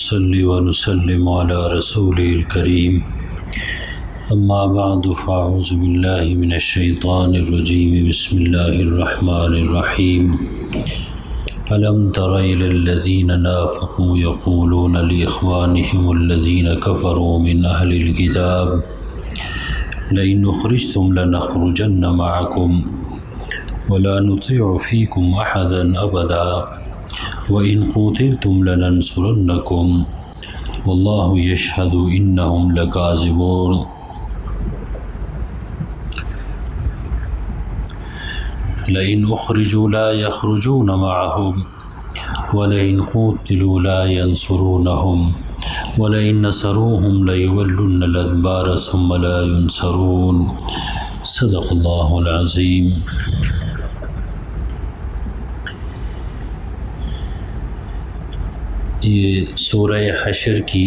ونصلي ونسلم على رسوله الكريم اما بعد فاعوذ بالله من الشيطان الرجيم بسم الله الرحمن الرحيم ألم تر إلى الذين نافقوا يقولون لإخوانهم الذين كفروا من أهل الكتاب لئن أخرجتم لنخرجن معكم ولا نطيع فيكم أحدا أبدا وإن قتلتم لننصرنكم والله يشهد إنهم لكاذبون لئن أخرجوا لا يخرجون معهم ولئن قتلوا لا ينصرونهم ولئن نصروهم ليولن الأدبار ثم لا ينصرون صدق الله العظيم۔ یہ سورہ حشر کی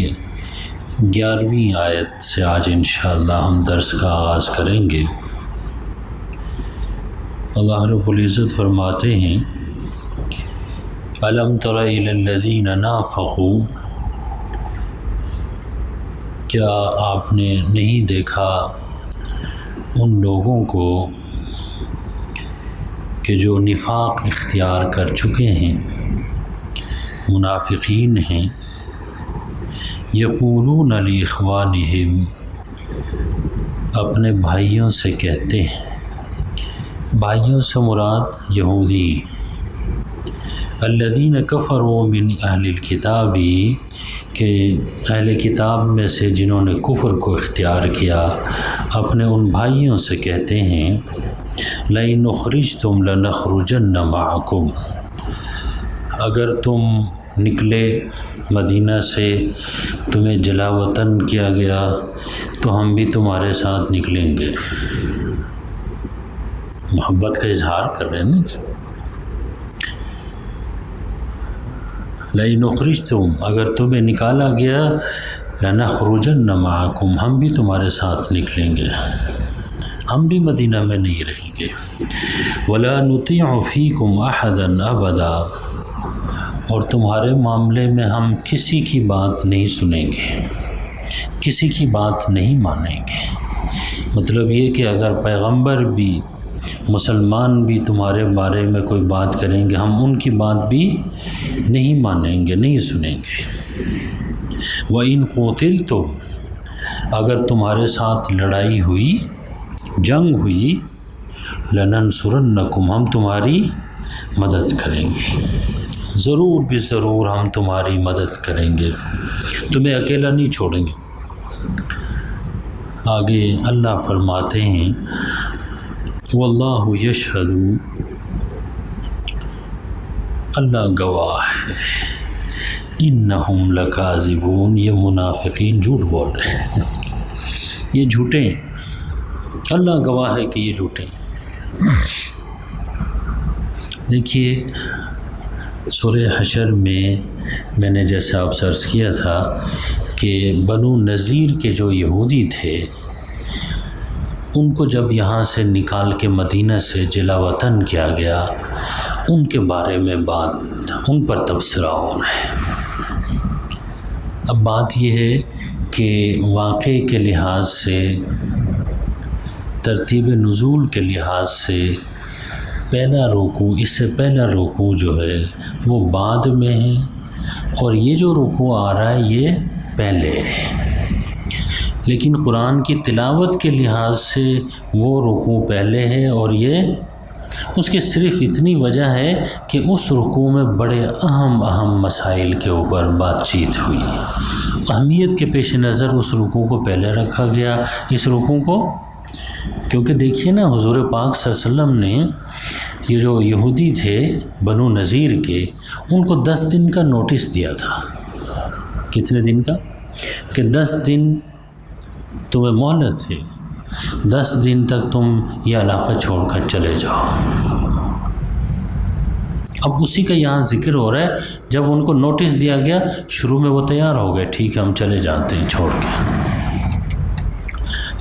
11ویں آیت سے آج انشاءاللہ ہم درس کا آغاز کریں گے۔ اللہ رب العزت فرماتے ہیں الم تر الی الذین نافقوا، کیا آپ نے نہیں دیکھا ان لوگوں کو کہ جو نفاق اختیار کر چکے ہیں، منافقین ہیں، یقولون لاخوانہم، اپنے بھائیوں سے کہتے ہیں، بھائیوں سے مراد یہودی، الذین کفروا من اہل الکتاب، کہ اہل کتاب میں سے جنہوں نے کفر کو اختیار کیا، اپنے ان بھائیوں سے کہتے ہیں لئن اخرجتم لنخرجن معکم، اگر تم نکلے مدینہ سے، تمہیں جلا وطن کیا گیا تو ہم بھی تمہارے ساتھ نکلیں گے۔ محبت کا اظہار کر رہے ہیں نا، لئن اخرجتم، اگر تمہیں نکالا گیا، لنخرجن معکم، ہم بھی تمہارے ساتھ نکلیں گے، ہم بھی مدینہ میں نہیں رہیں گے۔ ولا نطیع فیکم احدا ابدا، اور تمہارے معاملے میں ہم کسی کی بات نہیں سنیں گے، کسی کی بات نہیں مانیں گے۔ مطلب یہ کہ اگر پیغمبر بھی، مسلمان بھی تمہارے بارے میں کوئی بات کریں گے، ہم ان کی بات بھی نہیں مانیں گے، نہیں سنیں گے۔ وَإِن قُتِلْتُمْ، اگر تمہارے ساتھ لڑائی ہوئی، جنگ ہوئی، لَنَنْصُرَنَّكُمْ، ہم تمہاری مدد کریں گے، ضرور بھی ضرور ہم تمہاری مدد کریں گے، تمہیں اکیلا نہیں چھوڑیں گے۔ آگے اللہ فرماتے ہیں واللہ یشہد، اللہ گواہ ہے، انہم لکاذبون، یہ منافقین جھوٹ بول رہے ہیں، یہ جھوٹے ہیں، اللہ گواہ ہے کہ یہ جھوٹے ہیں۔ دیکھیے سورہ حشر میں نے جیسے آپ سرچ کیا تھا کہ بنو نذیر کے جو یہودی تھے، ان کو جب یہاں سے نکال کے مدینہ سے جلا وطن کیا گیا، ان کے بارے میں بات، ان پر تبصرہ ہو رہا ہے۔ اب بات یہ ہے کہ واقعے کے لحاظ سے، ترتیب نزول کے لحاظ سے، پہلا رکوع، اس سے پہلا رکوع جو ہے وہ بعد میں ہے، اور یہ جو رکوع آ رہا ہے یہ پہلے ہے، لیکن قرآن کی تلاوت کے لحاظ سے وہ رکوع پہلے ہے، اور یہ اس کی صرف اتنی وجہ ہے کہ اس رکوع میں بڑے اہم مسائل کے اوپر بات چیت ہوئی، اہمیت کے پیش نظر اس رکوع کو پہلے رکھا گیا، اس رکوع کو، کیونکہ دیکھیے نا حضور پاک صلی اللہ علیہ وسلم نے یہ جو یہودی تھے بنو نذیر کے، ان کو 10 دن کا نوٹس دیا تھا۔ کتنے دن کا؟ کہ 10 دن تمہیں مہلت ہے، 10 دن تک تم یہ علاقہ چھوڑ کر چلے جاؤ۔ اب اسی کا یہاں ذکر ہو رہا ہے، جب ان کو نوٹس دیا گیا، شروع میں وہ تیار ہو گئے، ٹھیک ہے ہم چلے جاتے ہیں چھوڑ کے،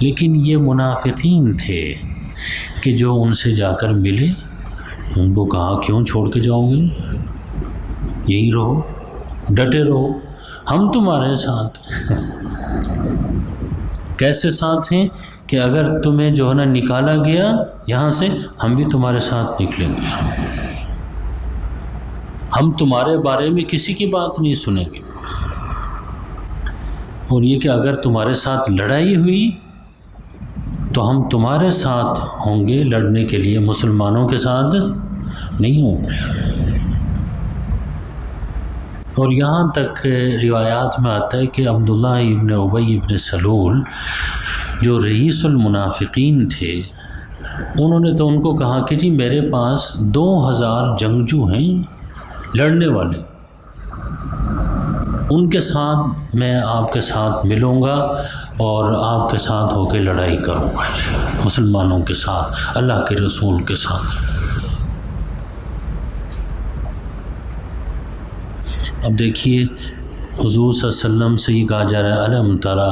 لیکن یہ منافقین تھے کہ جو ان سے جا کر ملے، ان کو کہا کیوں چھوڑ کے جاؤ گے، یہی رہو، ڈٹے رہو، ہم تمہارے ساتھ کیسے ساتھ ہیں کہ اگر تمہیں جو ہے نا نکالا گیا یہاں سے، ہم بھی تمہارے ساتھ نکلیں گے، ہم تمہارے بارے میں کسی کی بات نہیں سنیں گے، اور یہ کہ اگر تمہارے ساتھ لڑائی ہوئی تو ہم تمہارے ساتھ ہوں گے لڑنے کے لیے، مسلمانوں کے ساتھ نہیں ہوں گے۔ اور یہاں تک روایات میں آتا ہے کہ عبداللہ ابن ابی ابن سلول جو رئیس المنافقین تھے، انہوں نے تو ان کو کہا کہ جی میرے پاس 2000 جنگجو ہیں لڑنے والے، ان کے ساتھ میں آپ کے ساتھ ملوں گا اور آپ کے ساتھ ہو کے لڑائی کروں گا مسلمانوں کے ساتھ، اللہ کے رسول کے ساتھ۔ اب دیکھیے حضور صلی اللہ علیہ وسلم سے یہ کہا جا رہا ہے الم ترى،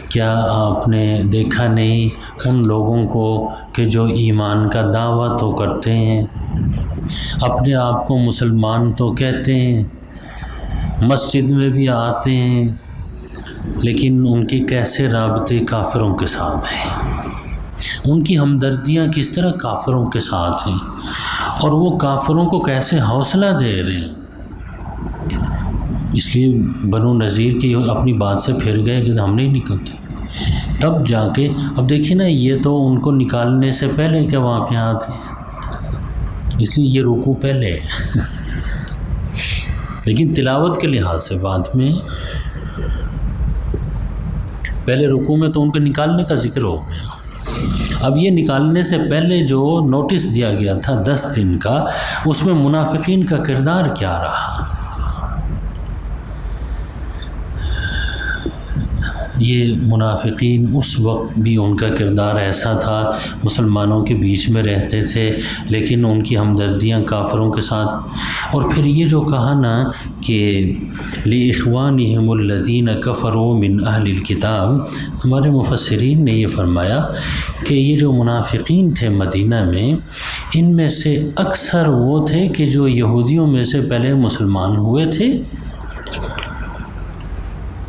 کیا آپ نے دیکھا نہیں ان لوگوں کو کہ جو ایمان کا دعویٰ تو کرتے ہیں، اپنے آپ کو مسلمان تو کہتے ہیں، مسجد میں بھی آتے ہیں، لیکن ان کے کیسے رابطے کافروں کے ساتھ ہیں، ان کی ہمدردیاں کس طرح کافروں کے ساتھ ہیں، اور وہ کافروں کو کیسے حوصلہ دے رہے ہیں۔ اس لیے بنو نذیر کی اپنی بات سے پھر گئے کہ ہم نہیں نکلتے، تب جا کے اب دیکھیں نا، یہ تو ان کو نکالنے سے پہلے کے واقعات ہیں، اس لیے یہ رکوع پہلے ہے لیکن تلاوت کے لحاظ سے بعد میں، پہلے رکوع میں تو ان کو نکالنے کا ذکر ہو گیا۔ اب یہ نکالنے سے پہلے جو نوٹس دیا گیا تھا 10 دن کا، اس میں منافقین کا کردار کیا رہا، یہ منافقین اس وقت بھی ان کا کردار ایسا تھا، مسلمانوں کے بیچ میں رہتے تھے لیکن ان کی ہمدردیاں کافروں کے ساتھ۔ اور پھر یہ جو کہا نا کہ لِإِخْوَانِهِمُ الَّذِينَ كَفَرُوا مِنْ أَهْلِ الْكِتَابِ، ہمارے مفسرین نے یہ فرمایا کہ یہ جو منافقین تھے مدینہ میں، ان میں سے اکثر وہ تھے کہ جو یہودیوں میں سے پہلے مسلمان ہوئے تھے،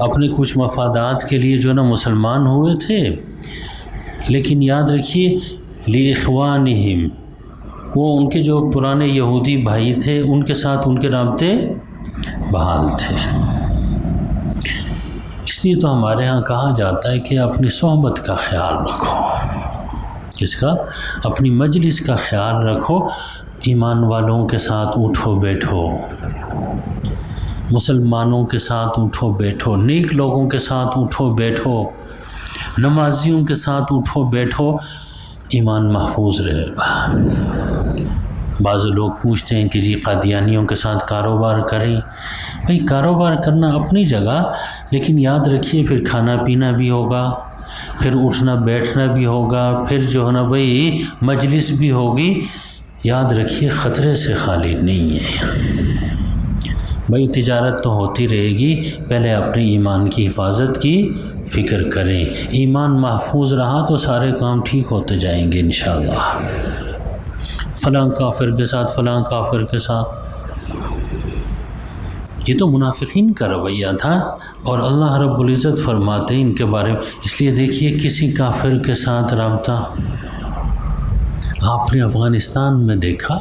اپنے کچھ مفادات کے لیے جو نا مسلمان ہوئے تھے، لیکن یاد رکھیے لِإِخْوَانِهِمْ، وہ ان کے جو پرانے یہودی بھائی تھے ان کے ساتھ ان کے رابطے بحال تھے۔ اس لیے تو ہمارے ہاں کہا جاتا ہے کہ اپنی صحبت کا خیال رکھو، اس کا اپنی مجلس کا خیال رکھو، ایمان والوں کے ساتھ اٹھو بیٹھو، مسلمانوں کے ساتھ اٹھو بیٹھو، نیک لوگوں کے ساتھ اٹھو بیٹھو، نمازیوں کے ساتھ اٹھو بیٹھو، ایمان محفوظ رہے گا۔ بعض لوگ پوچھتے ہیں کہ جی قادیانیوں کے ساتھ کاروبار کریں، بھئی کاروبار کرنا اپنی جگہ، لیکن یاد رکھیے پھر کھانا پینا بھی ہوگا، پھر اٹھنا بیٹھنا بھی ہوگا، پھر جو ہے نا بھئی مجلس بھی ہوگی، یاد رکھیے خطرے سے خالی نہیں ہے۔ بھائی تجارت تو ہوتی رہے گی، پہلے اپنے ایمان کی حفاظت کی فکر کریں، ایمان محفوظ رہا تو سارے کام ٹھیک ہوتے جائیں گے انشاءاللہ۔ فلاں کافر کے ساتھ، فلاں کافر کے ساتھ، یہ تو منافقین کا رویہ تھا، اور اللہ رب العزت فرماتے ہیں ان کے بارے میں۔ اس لیے دیکھیے کسی کافر کے ساتھ رابطہ، آپ نے افغانستان میں دیکھا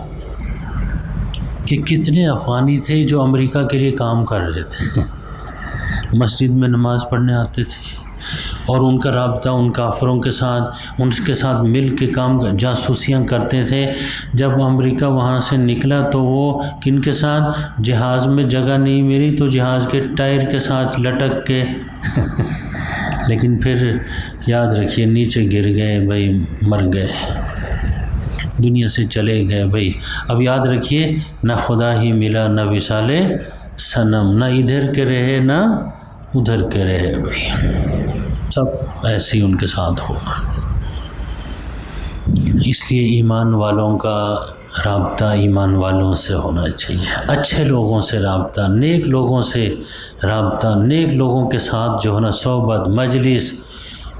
کہ کتنے افغانی تھے جو امریکہ کے لیے کام کر رہے تھے، مسجد میں نماز پڑھنے آتے تھے، اور ان کا رابطہ ان کافروں کے ساتھ، ان کے ساتھ مل کے کام جاسوسیاں کرتے تھے۔ جب امریکہ وہاں سے نکلا تو وہ کن کے ساتھ، جہاز میں جگہ نہیں ملی تو جہاز کے ٹائر کے ساتھ لٹک کے لیکن پھر یاد رکھیے نیچے گر گئے بھائی، مر گئے، دنیا سے چلے گئے بھائی۔ اب یاد رکھیے نہ خدا ہی ملا نہ وصال صنم، نہ ادھر کے رہے نہ ادھر کے رہے بھائی، سب ایسے ہی ان کے ساتھ ہوگا۔ اس لیے ایمان والوں کا رابطہ ایمان والوں سے ہونا چاہیے، اچھے لوگوں سے رابطہ، نیک لوگوں سے رابطہ، نیک لوگوں کے ساتھ جو ہے نا صحبت، مجلس،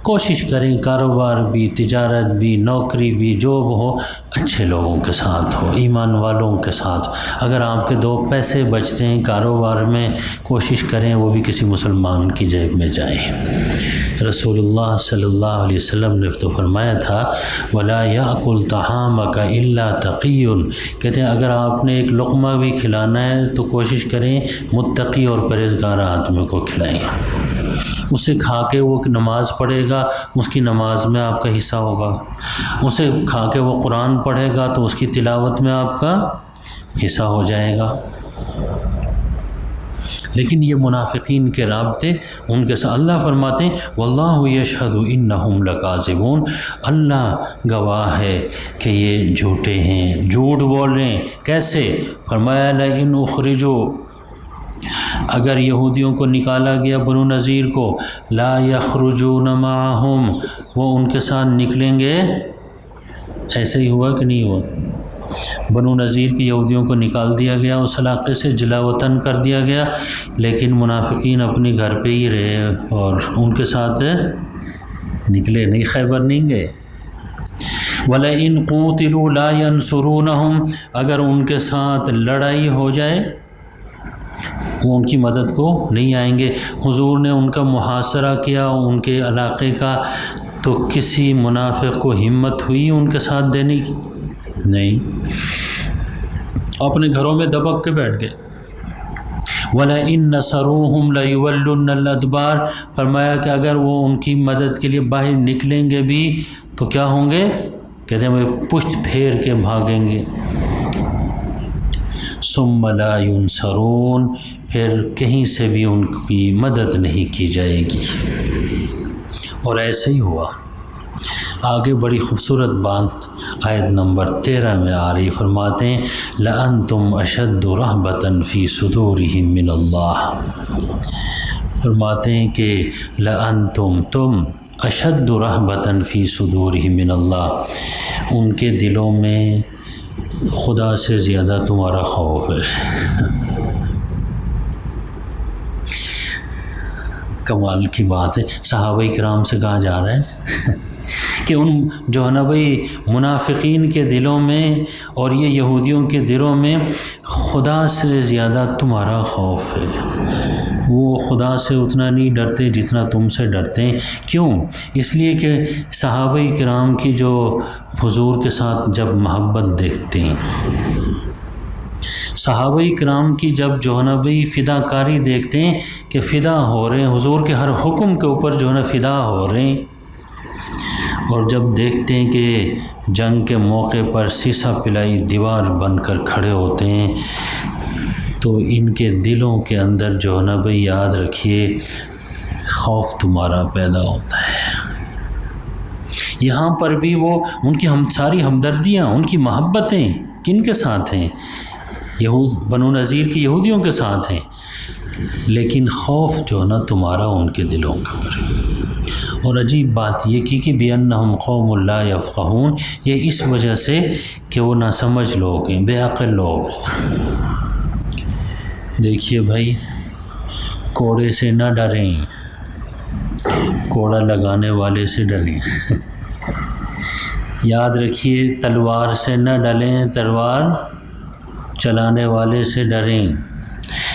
کوشش کریں کاروبار بھی، تجارت بھی، نوکری بھی، جاب ہو، اچھے لوگوں کے ساتھ ہو، ایمان والوں کے ساتھ۔ اگر آپ کے 2 پیسے بچتے ہیں کاروبار میں، کوشش کریں وہ بھی کسی مسلمان کی جیب میں جائیں۔ رسول اللہ صلی اللہ علیہ وسلم نے تو فرمایا تھا وَلَا يَأْكُلْ طَعَامَكَ إِلَّا تَقِيٌّ، کہتے ہیں اگر آپ نے ایک لقمہ بھی کھلانا ہے تو کوشش کریں متقی اور پرہیزگار آدمی کو کھلائیں، اسے کھا کے وہ نماز پڑھے گا، اس کی نماز میں آپ کا حصہ ہوگا، اسے کھا کے وہ قرآن پڑھے گا تو اس کی تلاوت میں آپ کا حصہ ہو جائے گا۔ لیکن یہ منافقین کے رابطے ان کے ساتھ، اللہ فرماتے ہیں واللہ یشہد انہم لکاذبون، اللہ گواہ ہے کہ یہ جھوٹے ہیں، جھوٹ بول رہے ہیں۔ کیسے؟ فرمایا لئن اخرجوا، اگر یہودیوں کو نکالا گیا بنو نذیر کو، لا یخرجون معہم، وہ ان کے ساتھ نکلیں گے۔ ایسے ہی ہوا کہ نہیں ہوا؟ بنو نذیر کی یہودیوں کو نکال دیا گیا، اس علاقے سے جلا وطن کر دیا گیا، لیکن منافقین اپنے گھر پہ ہی رہے اور ان کے ساتھ نکلے نہیں، خیبر نہیں گئے۔ وَلَئِن قُوتِلُوا لَا يَنْصُرُونَهُمْ، اگر ان کے ساتھ لڑائی ہو جائے وہ ان کی مدد کو نہیں آئیں گے۔ حضور نے ان کا محاصرہ کیا ان کے علاقے کا، تو کسی منافق کو ہمت ہوئی ان کے ساتھ دینے کی؟ نہیں، اپنے گھروں میں دبک کے بیٹھ گئے۔ وَلَئِن نَصَرُوهُمْ لَيُوَلُّنَّ الْأَدْبَارَ، فرمایا کہ اگر وہ ان کی مدد کے لیے باہر نکلیں گے بھی تو کیا ہوں گے؟ کہتے ہیں وہ پشت پھیر کے بھاگیں گے۔ ثُمَّ لَا يُنصَرُونَ، پھر کہیں سے بھی ان کی مدد نہیں کی جائے گی۔ اور ایسے ہی ہوا۔ آگے بڑی خوبصورت بات آیت نمبر 13 میں آ رہی، فرماتے ہیں لَأَنْتُمْ أَشَدُّ رَهْبَةً فِي صُدُورِهِمْ مِنَ اللَّهِ، فرماتے ہیں کہ لَأَنْتُمْ، تم أَشَدُّ رَهْبَةً فِي صُدُورِهِمْ مِنَ اللَّهِ، ان کے دلوں میں خدا سے زیادہ تمہارا خوف ہے۔ کمال کی بات ہے، صحابہ کرام سے کہا جا رہا ہے کہ ان جو ہے نا بھائی منافقین کے دلوں میں اور یہ یہودیوں کے دلوں میں خدا سے زیادہ تمہارا خوف ہے، وہ خدا سے اتنا نہیں ڈرتے جتنا تم سے ڈرتے ہیں۔ کیوں؟ اس لیے کہ صحابہ کرام کی جو حضور کے ساتھ جب محبت دیکھتے ہیں، صحابہ کرام کی جب جو ہے نا بھائی فدا کاری دیکھتے ہیں کہ فدا ہو رہے ہیں حضور کے ہر حکم کے اوپر جو ہے نا فدا ہو رہے ہیں، اور جب دیکھتے ہیں کہ جنگ کے موقع پر سیسا پلائی دیوار بن کر کھڑے ہوتے ہیں، تو ان کے دلوں کے اندر جو ہے نا بھائی یاد رکھیے خوف تمہارا پیدا ہوتا ہے۔ یہاں پر بھی وہ ان کی ساری ہمدردیاں، ان کی محبتیں کن کے ساتھ ہیں؟ بنو نذیر کی یہودیوں کے ساتھ ہیں، لیکن خوف جو نا تمہارا ان کے دلوں کے اوپر۔ اور عجیب بات یہ کی کہ بِأَنَّهُمْ قَوْمٌ لَا يَفْقَهُونَ، یہ اس وجہ سے کہ وہ ناسمجھ لوگ ہیں، بے عقل لوگ ہیں۔ دیکھیے بھائی، کوڑے سے نہ ڈریں، کوڑا لگانے والے سے ڈریں۔ یاد رکھیے، تلوار سے نہ ڈلیں، تلوار چلانے والے سے ڈریں۔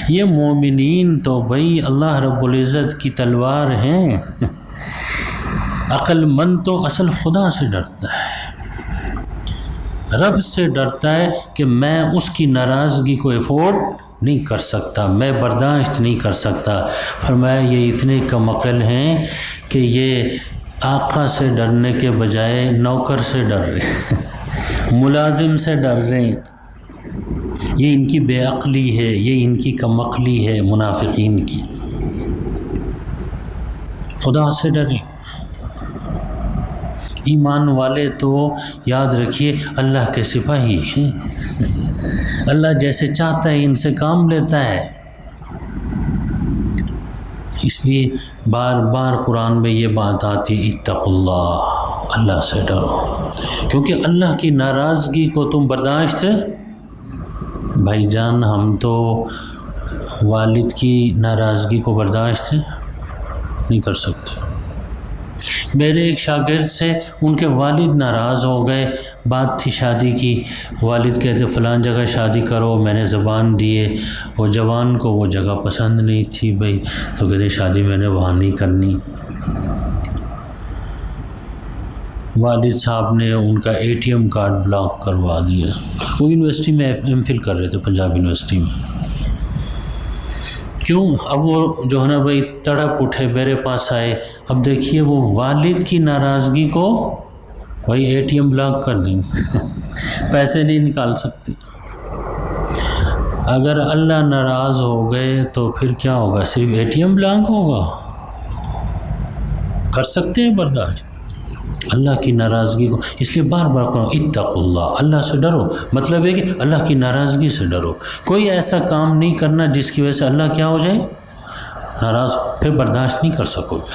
یہ مومنین تو بھائی اللہ رب العزت کی تلوار ہیں۔ عقل مند تو اصل خدا سے ڈرتا ہے، رب سے ڈرتا ہے کہ میں اس کی ناراضگی کو افورڈ نہیں کر سکتا، میں برداشت نہیں کر سکتا۔ فرمایا یہ اتنے کم عقل ہیں کہ یہ آقا سے ڈرنے کے بجائے نوکر سے ڈر رہے ہیں، ملازم سے ڈر رہے ہیں۔ یہ ان کی بے عقلی ہے، یہ ان کی کم عقلی ہے منافقین کی۔ خدا سے ڈریں۔ ایمان والے تو یاد رکھیے اللہ کے سپاہی ہیں، اللہ جیسے چاہتا ہے ان سے کام لیتا ہے۔ اس لیے بار بار قرآن میں یہ بات آتی اتقوا اللہ، اللہ سے ڈرو، کیونکہ اللہ کی ناراضگی کو تم برداشت، بھائی جان ہم تو والد کی ناراضگی کو برداشت نہیں کر سکتے، میرے ایک شاگرد سے ان کے والد ناراض ہو گئے، بات تھی شادی کی، والد کہتے فلان جگہ شادی کرو، میں نے زبان دیے، وہ جوان کو وہ جگہ پسند نہیں تھی بھائی، تو کہتے شادی میں نے وہاں نہیں کرنی۔ والد صاحب نے ان کا ATM کارڈ بلاک کروا دیا۔ وہ یونیورسٹی میں MPhil کر رہے تھے، پنجاب یونیورسٹی میں۔ کیوں؟ اب وہ جو ہے نا بھائی تڑپ اٹھے، میرے پاس آئے۔ اب دیکھیے وہ والد کی ناراضگی کو بھائی ATM بلاک کر دیں پیسے نہیں نکال سکتے۔ اگر اللہ ناراض ہو گئے تو پھر کیا ہوگا؟ صرف ATM بلاک ہوگا؟ کر سکتے ہیں برداشت اللہ کی ناراضگی کو؟ اس لیے بار بار کرو اتقوا اللہ، اللہ سے ڈرو۔ مطلب ہے کہ اللہ کی ناراضگی سے ڈرو۔ کوئی ایسا کام نہیں کرنا جس کی وجہ سے اللہ کیا ہو جائے؟ ناراض، پھر برداشت نہیں کر سکو گے۔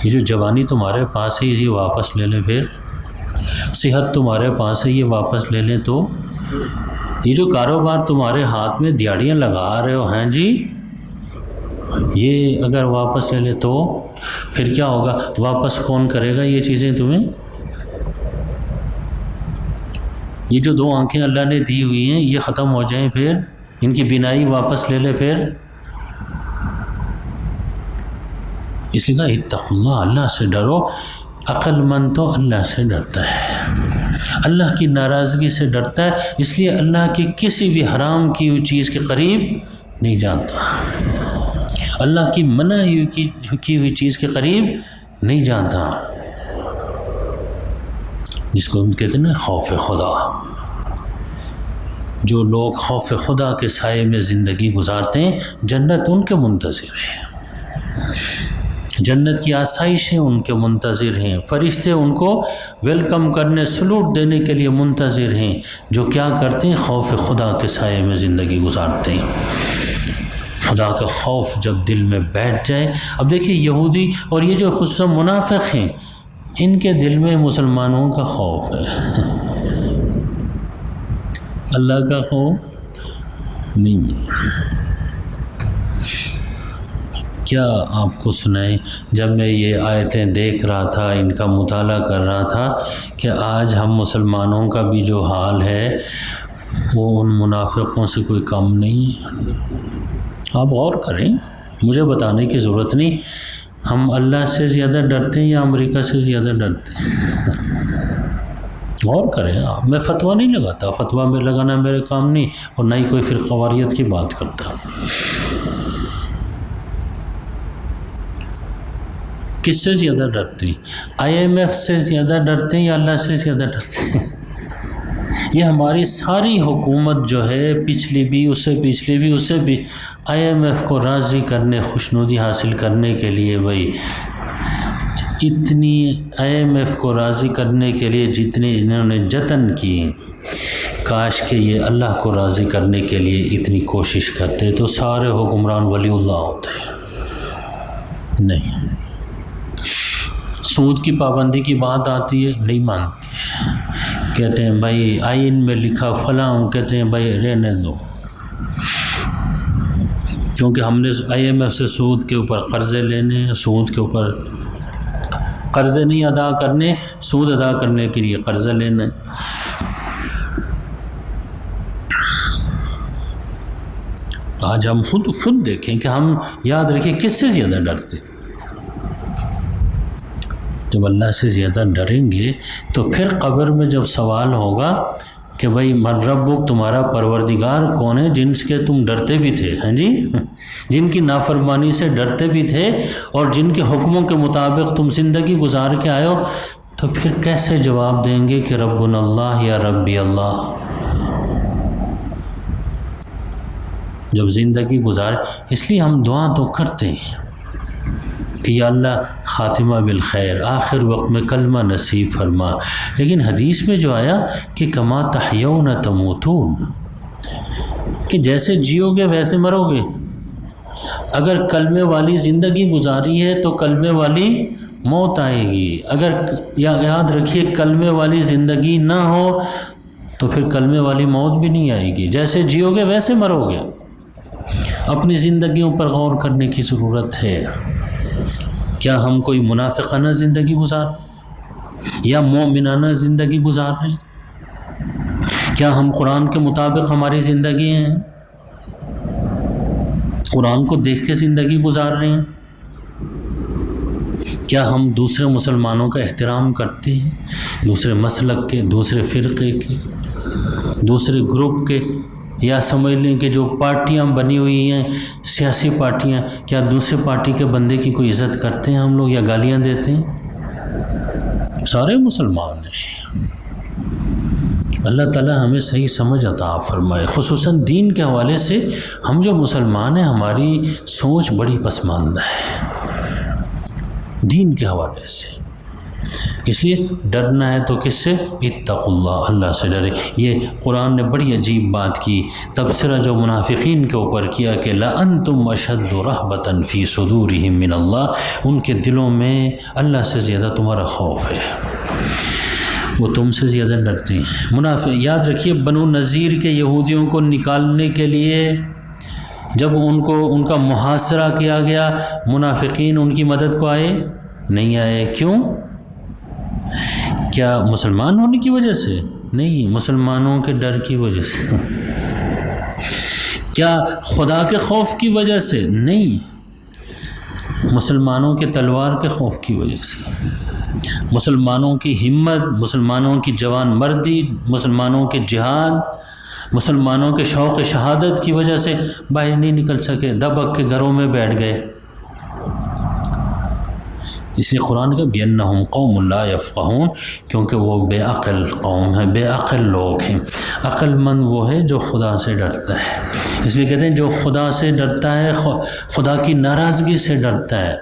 یہ جو جوانی تمہارے پاس ہے یہ واپس لے لیں، پھر صحت تمہارے پاس ہے یہ واپس لے لیں، تو یہ جو کاروبار تمہارے ہاتھ میں دیہڑیاں لگا رہے ہو ہیں جی، یہ اگر واپس لے لے تو پھر کیا ہوگا؟ واپس کون کرے گا یہ چیزیں تمہیں؟ یہ جو 2 آنکھیں اللہ نے دی ہوئی ہیں یہ ختم ہو جائیں، پھر ان کی بینائی واپس لے لے، پھر اس لیے کہا اتقوا اللہ، اللہ سے ڈرو۔ عقل مند تو اللہ سے ڈرتا ہے، اللہ کی ناراضگی سے ڈرتا ہے، اس لیے اللہ کی کسی بھی حرام کی ہوئی چیز کے قریب نہیں جانتا، اللہ کی منع کی ہوئی چیز کے قریب نہیں جانتا، جس کو ہم کہتے ہیں نا خوف خدا۔ جو لوگ خوف خدا کے سائے میں زندگی گزارتے ہیں جنت ان کے منتظر ہے، جنت کی آسائشیں ان کے منتظر ہیں، فرشتے ان کو ویلکم کرنے سلوٹ دینے کے لیے منتظر ہیں، جو کیا کرتے ہیں؟ خوف خدا کے سائے میں زندگی گزارتے ہیں۔ خدا کا خوف جب دل میں بیٹھ جائے، اب دیکھیے یہودی اور یہ جو خصوصاً منافق ہیں ان کے دل میں مسلمانوں کا خوف ہے، اللہ کا خوف نہیں۔ کیا آپ کو سنائیں، جب میں یہ آیتیں دیکھ رہا تھا، ان کا مطالعہ کر رہا تھا کہ آج ہم مسلمانوں کا بھی جو حال ہے وہ ان منافقوں سے کوئی کم نہیں ہے۔ آپ غور کریں، مجھے بتانے کی ضرورت نہیں ہم اللہ سے زیادہ ڈرتے ہیں یا امریکہ سے زیادہ ڈرتے ہیں۔ غور کریں آپ، میں فتویٰ نہیں لگاتا، فتویٰ میں لگانا میرے کام نہیں، اور نہ ہی کوئی فرقہ واریت کی بات کرتا۔ کس سے زیادہ ڈرتے ہیں؟ IMF سے زیادہ ڈرتے ہیں یا اللہ سے زیادہ ڈرتے ہیں؟ یہ ہماری ساری حکومت جو ہے، پچھلی بھی، اس سے پچھلی بھی، اس سے بھی، IMF کو راضی کرنے، خوشنودی حاصل کرنے کے لیے بھائی اتنی IMF کو راضی کرنے کے لیے جتنے انہوں نے جتن کیے، کاش کہ یہ اللہ کو راضی کرنے کے لیے اتنی کوشش کرتے تو سارے حکمران ولی اللہ ہوتے۔ نہیں، سود کی پابندی کی بات آتی ہے نہیں مانتے، کہتے ہیں بھائی آئین میں لکھا فلاں، کہتے ہیں بھائی رہنے دو، کیونکہ ہم نے IMF سے سود کے اوپر قرضے لینے، سود کے اوپر قرضے نہیں ادا کرنے، سود ادا کرنے کے لیے قرضہ لینا۔ آج ہم خود دیکھیں کہ ہم یاد رکھیں کس سے زیادہ ڈرتے۔ جب اللہ سے زیادہ ڈریں گے تو پھر قبر میں جب سوال ہوگا کہ بھائی من ربک، تمہارا پروردگار کون ہے جن کے تم ڈرتے بھی تھے، ہیں جی، جن کی نافرمانی سے ڈرتے بھی تھے اور جن کے حکموں کے مطابق تم زندگی گزار کے آئے ہو، تو پھر کیسے جواب دیں گے کہ ربنا اللہ یا ربی اللہ؟ جب زندگی گزارے، اس لیے ہم دعا تو کرتے ہیں کہ یا اللہ خاتمہ بالخیر، آخر وقت میں کلمہ نصیب فرما، لیکن حدیث میں جو آیا کہ کما تحیون تموتون، کہ جیسے جیو گے ویسے مرو گے۔ اگر کلمے والی زندگی گزاری ہے تو کلمے والی موت آئے گی، اگر یاد رکھیے کلمے والی زندگی نہ ہو تو پھر کلمے والی موت بھی نہیں آئے گی، جیسے جیو گے ویسے مرو گے۔ اپنی زندگیوں پر غور کرنے کی ضرورت ہے۔ کیا ہم کوئی منافقانہ زندگی گزار رہے ہیں یا مومنانہ زندگی گزار رہے ہیں؟ کیا ہم قرآن کے مطابق ہماری زندگی ہیں؟ قرآن کو دیکھ کے زندگی گزار رہے ہیں؟ کیا ہم دوسرے مسلمانوں کا احترام کرتے ہیں، دوسرے مسلک کے، دوسرے فرقے کے، دوسرے گروپ کے، یا سمجھ لیں کہ جو پارٹیاں بنی ہوئی ہیں سیاسی پارٹیاں، کیا دوسرے پارٹی کے بندے کی کوئی عزت کرتے ہیں ہم لوگ یا گالیاں دیتے ہیں؟ سارے مسلمان ہیں۔ اللہ تعالیٰ ہمیں صحیح سمجھ عطا فرمائے۔ خصوصاً دین کے حوالے سے ہم جو مسلمان ہیں ہماری سوچ بڑی پسماندہ ہے دین کے حوالے سے، اس لیے ڈرنا ہے تو کس سے؟ اتقوا اللہ، اللہ سے ڈرے۔ یہ قرآن نے بڑی عجیب بات کی، تبصرہ جو منافقین کے اوپر کیا کہ لَأَنْتُمْ أَشَدُّ رَهْبَةً فِي صُدُورِهِمْ مِنَ اللَّهِ، ان کے دلوں میں اللہ سے زیادہ تمہارا خوف ہے، وہ تم سے زیادہ ڈرتے ہیں۔ منافق یاد رکھیے، بنو نذیر کے یہودیوں کو نکالنے کے لیے جب ان کا محاصرہ کیا گیا، منافقین ان کی مدد کو آئے نہیں آئے؟ کیوں؟ کیا مسلمان ہونے کی وجہ سے؟ نہیں، مسلمانوں کے ڈر کی وجہ سے۔ کیا خدا کے خوف کی وجہ سے؟ نہیں، مسلمانوں کے تلوار کے خوف کی وجہ سے، مسلمانوں کی ہمت، مسلمانوں کی جوان مردی، مسلمانوں کے جہاد، مسلمانوں کے شوق شہادت کی وجہ سے باہر نہیں نکل سکے، دبک کے گھروں میں بیٹھ گئے۔ اس لیے قرآن کا بِأَنَّهُمْ قَوْمٌ لَا يَفْقَهُونَ، کیونکہ وہ بے عقل قوم ہیں، بے عقل لوگ ہیں۔ عقل مند وہ ہے جو خدا سے ڈرتا ہے، اس لیے کہتے ہیں جو خدا سے ڈرتا ہے، خدا کی ناراضگی سے ڈرتا ہے،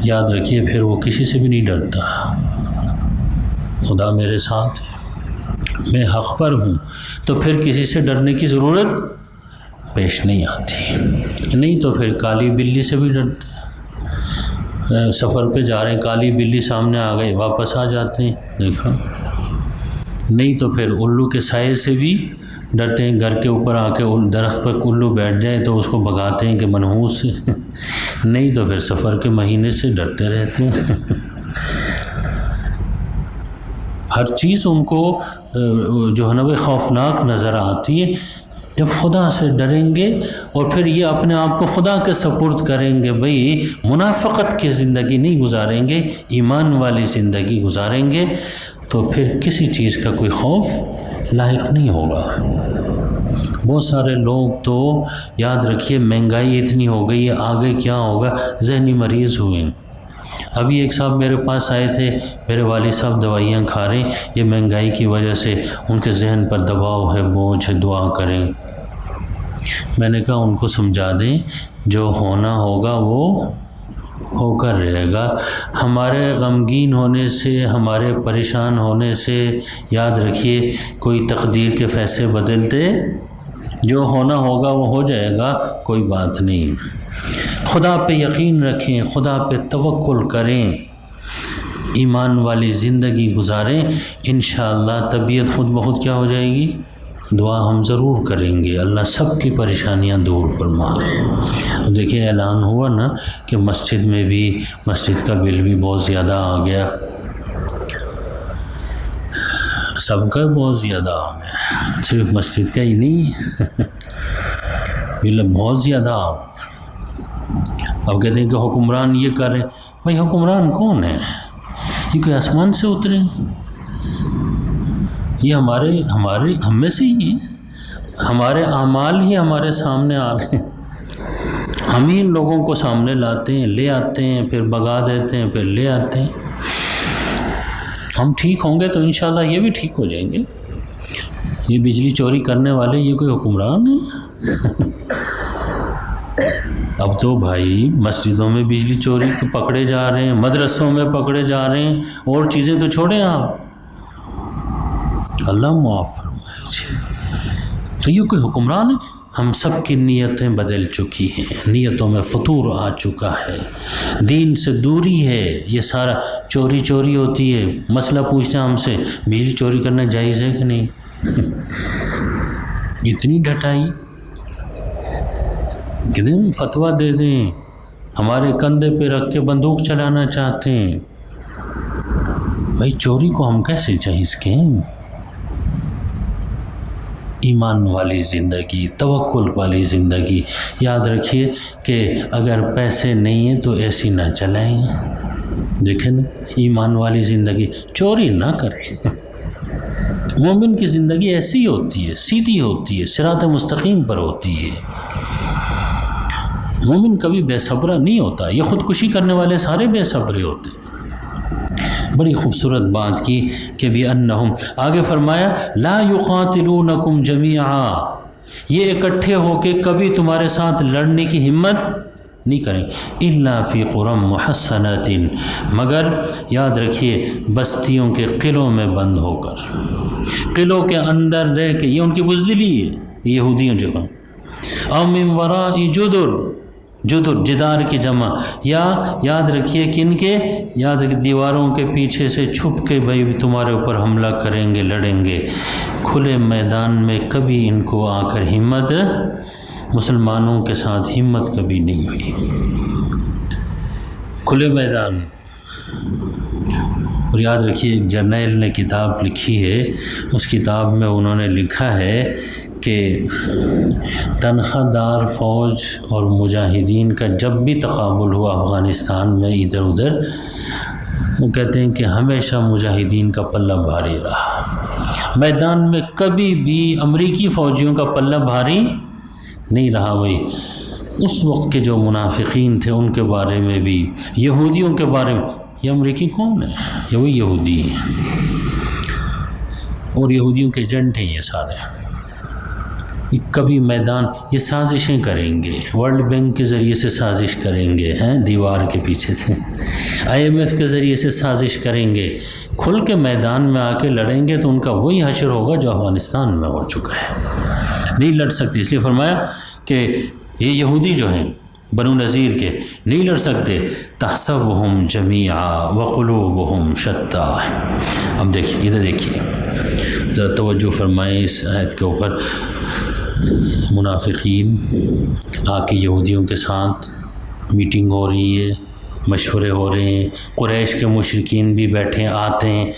یاد رکھیے پھر وہ کسی سے بھی نہیں ڈرتا۔ خدا میرے ساتھ ہے، میں حق پر ہوں، تو پھر کسی سے ڈرنے کی ضرورت پیش نہیں آتی۔ نہیں تو پھر کالی بلی سے بھی ڈرتا ہے، سفر پہ جا رہے ہیں، کالی بلی سامنے آ گئی، واپس آ جاتے ہیں، دیکھا۔ نہیں تو پھر الو کے سائے سے بھی ڈرتے ہیں، گھر کے اوپر آ کے درخت پر الو بیٹھ جائے تو اس کو بھگاتے ہیں کہ منحوس سے۔ نہیں تو پھر سفر کے مہینے سے ڈرتے رہتے ہیں۔ ہر چیز ان کو جو ہے نا وہ خوفناک نظر آتی ہے۔ جب خدا سے ڈریں گے اور پھر یہ اپنے آپ کو خدا کے سپرد کریں گے، بھئی منافقت کی زندگی نہیں گزاریں گے، ایمان والی زندگی گزاریں گے، تو پھر کسی چیز کا کوئی خوف لاحق نہیں ہوگا۔ بہت سارے لوگ تو یاد رکھیے مہنگائی اتنی ہو گئی ہے، آگے کیا ہوگا، ذہنی مریض ہوئے۔ ابھی ایک صاحب میرے پاس آئے تھے، میرے والد صاحب دوائیاں کھا رہے ہیں، یہ مہنگائی کی وجہ سے ان کے ذہن پر دباؤ ہے، بوجھ ہے، دعا کریں۔ میں نے کہا ان کو سمجھا دیں جو ہونا ہوگا وہ ہو کر رہے گا۔ ہمارے غمگین ہونے سے، ہمارے پریشان ہونے سے یاد رکھیے کوئی تقدیر کے فیصلے بدلتے، جو ہونا ہوگا وہ ہو جائے گا، کوئی بات نہیں۔ خدا پہ یقین رکھیں، خدا پہ توکل کریں، ایمان والی زندگی گزاریں، انشاءاللہ طبیعت خود بخود کیا ہو جائے گی۔ دعا ہم ضرور کریں گے، اللہ سب کی پریشانیاں دور فرمائے۔ دیکھیں اعلان ہوا نا کہ مسجد میں بھی، مسجد کا بل بھی بہت زیادہ آ گیا، سب کا بہت زیادہ آ گیا، صرف مسجد کا ہی نہیں، بل بہت زیادہ آ گیا۔ اب کہتے ہیں کہ حکمران یہ کر رہے ہیں، بھائی حکمران کون ہے؟ یہ کوئی آسمان سے اترے؟ یہ ہم میں سے ہی ہیں، ہمارے اعمال ہی ہمارے سامنے آ گئے، ہم ہی ان لوگوں کو سامنے لاتے ہیں، لے آتے ہیں، پھر بگا دیتے ہیں، پھر لے آتے ہیں۔ ہم ٹھیک ہوں گے تو انشاءاللہ یہ بھی ٹھیک ہو جائیں گے۔ یہ بجلی چوری کرنے والے یہ کوئی حکمران ہیں؟ اب تو بھائی مسجدوں میں بجلی چوری پکڑے جا رہے ہیں، مدرسوں میں پکڑے جا رہے ہیں، اور چیزیں تو چھوڑیں آپ، اللہ معاف فرمائے۔ تو یہ کوئی حکمران ہے؟ ہم سب کی نیتیں بدل چکی ہیں، نیتوں میں فطور آ چکا ہے، دین سے دوری ہے، یہ سارا چوری ہوتی ہے۔ مسئلہ پوچھتے ہیں ہم سے، بجلی چوری کرنا جائز ہے کہ نہیں؟ اتنی ڈٹائی کہ فتویٰ دے دیں ہمارے کندھے پہ رکھ کے بندوق چلانا چاہتے ہیں۔ بھائی چوری کو ہم کیسے جائز کہیں؟ ایمان والی زندگی، توکل والی زندگی۔ یاد رکھیے کہ اگر پیسے نہیں ہیں تو ایسی نہ چلائیں، دیکھیں نا، ایمان والی زندگی، چوری نہ کریں۔ مومن کی زندگی ایسی ہوتی ہے، سیدھی ہوتی ہے، صراط مستقیم پر ہوتی ہے۔ مومن کبھی بے صبرہ نہیں ہوتا، یہ خودکشی کرنے والے سارے بے صبرے ہوتے ہیں۔ بڑی خوبصورت بات کی کہ بِأَنَّهُمْ، آگے فرمایا لا يقاتلونکم جمیعا، یہ اکٹھے ہو کے کبھی تمہارے ساتھ لڑنے کی ہمت نہیں کریں، الا فی قری محصنۃ، مگر یاد رکھیے بستیوں کے قلعوں میں بند ہو کر، قلعوں کے اندر رہ کے، یہ ان کی بزدلی ہے یہودیوں جگہ، او من وراء جدر، جدر جدار کی جمع، یا یاد رکھیے کن کے، یاد رکھیے دیواروں کے پیچھے سے چھپ کے بھائی تمہارے اوپر حملہ کریں گے، لڑیں گے۔ کھلے میدان میں کبھی ان کو آ کر ہمت، مسلمانوں کے ساتھ ہمت کبھی نہیں ہوئی، کھلے میدان۔ اور یاد رکھیے ایک جرنیل نے کتاب لکھی ہے، اس کتاب میں انہوں نے لکھا ہے کہ تنخواہ دار فوج اور مجاہدین کا جب بھی تقابل ہوا افغانستان میں ادھر ادھر، وہ کہتے ہیں کہ ہمیشہ مجاہدین کا پلہ بھاری رہا، میدان میں کبھی بھی امریکی فوجیوں کا پلہ بھاری نہیں رہا۔ وہی اس وقت کے جو منافقین تھے ان کے بارے میں بھی، یہودیوں کے بارے میں، یہ امریکی کون ہے؟ یہ وہی یہودی ہیں، اور یہودیوں کے ایجنٹ ہیں یہ سارے۔ کبھی میدان، یہ سازشیں کریں گے، ورلڈ بینک کے ذریعے سے سازش کریں گے، دیوار کے پیچھے سے، IMF کے ذریعے سے سازش کریں گے، کھل کے میدان میں آ کے لڑیں گے تو ان کا وہی حشر ہوگا جو افغانستان میں ہو چکا ہے، نہیں لڑ سکتے۔ اس لیے فرمایا کہ یہ یہودی جو ہیں بنو نذیر کے نہیں لڑ سکتے، تحسبهم جمیعا وقلوبهم شتیٰ۔ اب دیکھیے ادھر دیکھیے ذرا توجہ فرمائیں اس آیت کے اوپر۔ منافقین آ کے یہودیوں کے ساتھ میٹنگ ہو رہی ہے، مشورے ہو رہے ہیں، قریش کے مشرکین بھی بیٹھے آتے ہیں،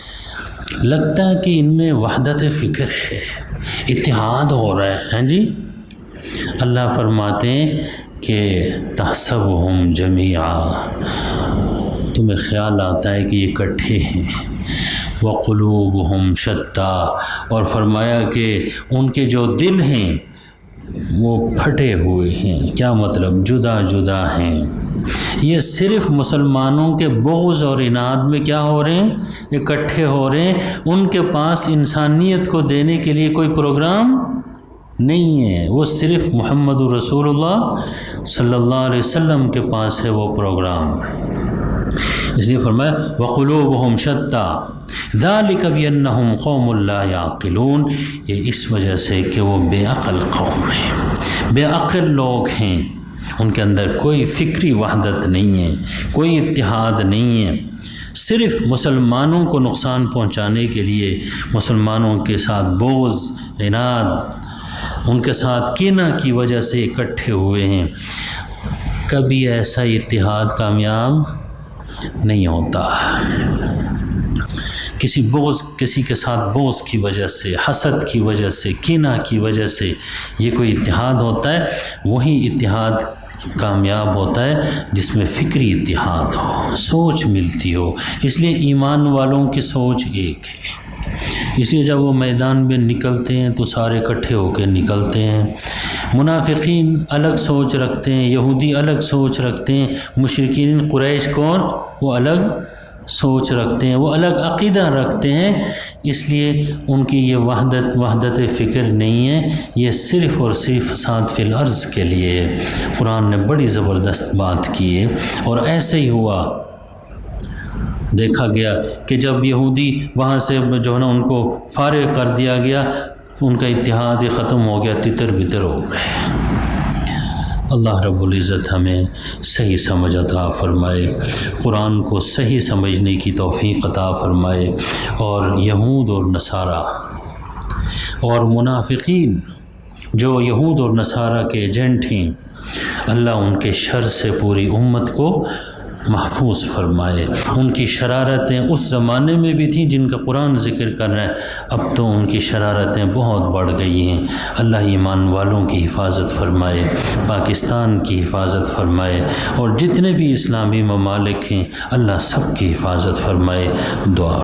لگتا ہے کہ ان میں وحدت فکر ہے، اتحاد ہو رہا ہے، جی۔ اللہ فرماتے ہیں کہ تحسبهم جمیعا، تمہیں خیال آتا ہے کہ یہ اکٹھے ہیں، وقلوبهم شتیٰ، اور فرمایا کہ ان کے جو دل ہیں وہ پھٹے ہوئے ہیں، کیا مطلب؟ جدا جدا ہیں۔ یہ صرف مسلمانوں کے بغض اور عناد میں کیا ہو رہے ہیں؟ اکٹھے ہو رہے ہیں۔ ان کے پاس انسانیت کو دینے کے لیے کوئی پروگرام نہیں ہے، وہ صرف محمد رسول اللہ صلی اللہ علیہ وسلم کے پاس ہے وہ پروگرام۔ اس لیے فرمایا وقلوبهم شتیٰ ذالک بانہم قوم لا یعقلون، یہ اس وجہ سے کہ وہ بے عقل قوم ہیں، بے عقل لوگ ہیں، ان کے اندر کوئی فکری وحدت نہیں ہے، کوئی اتحاد نہیں ہے، صرف مسلمانوں کو نقصان پہنچانے کے لیے مسلمانوں کے ساتھ بغض، عناد، ان کے ساتھ کینہ کی وجہ سے اکٹھے ہوئے ہیں۔ کبھی ایسا اتحاد کامیاب نہیں ہوتا۔ کسی کے ساتھ بغض کی وجہ سے، حسد کی وجہ سے، کینہ کی وجہ سے یہ کوئی اتحاد ہوتا ہے، وہی اتحاد کامیاب ہوتا ہے جس میں فکری اتحاد ہو، سوچ ملتی ہو۔ اس لیے ایمان والوں کی سوچ ایک ہے، اس لیے جب وہ میدان میں نکلتے ہیں تو سارے اکٹھے ہو کے نکلتے ہیں۔ منافقین الگ سوچ رکھتے ہیں، یہودی الگ سوچ رکھتے ہیں، مشرکین قریش کون، وہ الگ سوچ رکھتے ہیں، وہ الگ عقیدہ رکھتے ہیں۔ اس لیے ان کی یہ وحدت فکر نہیں ہے، یہ صرف اور صرف فساد فی الارض کے لیے ہے۔ قرآن نے بڑی زبردست بات کی ہے، اور ایسے ہی ہوا، دیکھا گیا کہ جب یہودی وہاں سے جو ہے نا ان کو فارغ کر دیا گیا، ان کا اتحاد ختم ہو گیا، تتر بتر ہو گئے۔ اللہ رب العزت ہمیں صحیح سمجھ عطا فرمائے، قرآن کو صحیح سمجھنے کی توفیق عطا فرمائے، اور یہود اور نصارہ اور منافقین جو یہود اور نصارہ کے ایجنٹ ہیں، اللہ ان کے شر سے پوری امت کو محفوظ فرمائے۔ ان کی شرارتیں اس زمانے میں بھی تھیں جن کا قرآن ذکر کر رہا ہے، اب تو ان کی شرارتیں بہت بڑھ گئی ہیں۔ اللہ ایمان والوں کی حفاظت فرمائے، پاکستان کی حفاظت فرمائے، اور جتنے بھی اسلامی ممالک ہیں اللہ سب کی حفاظت فرمائے۔ دعا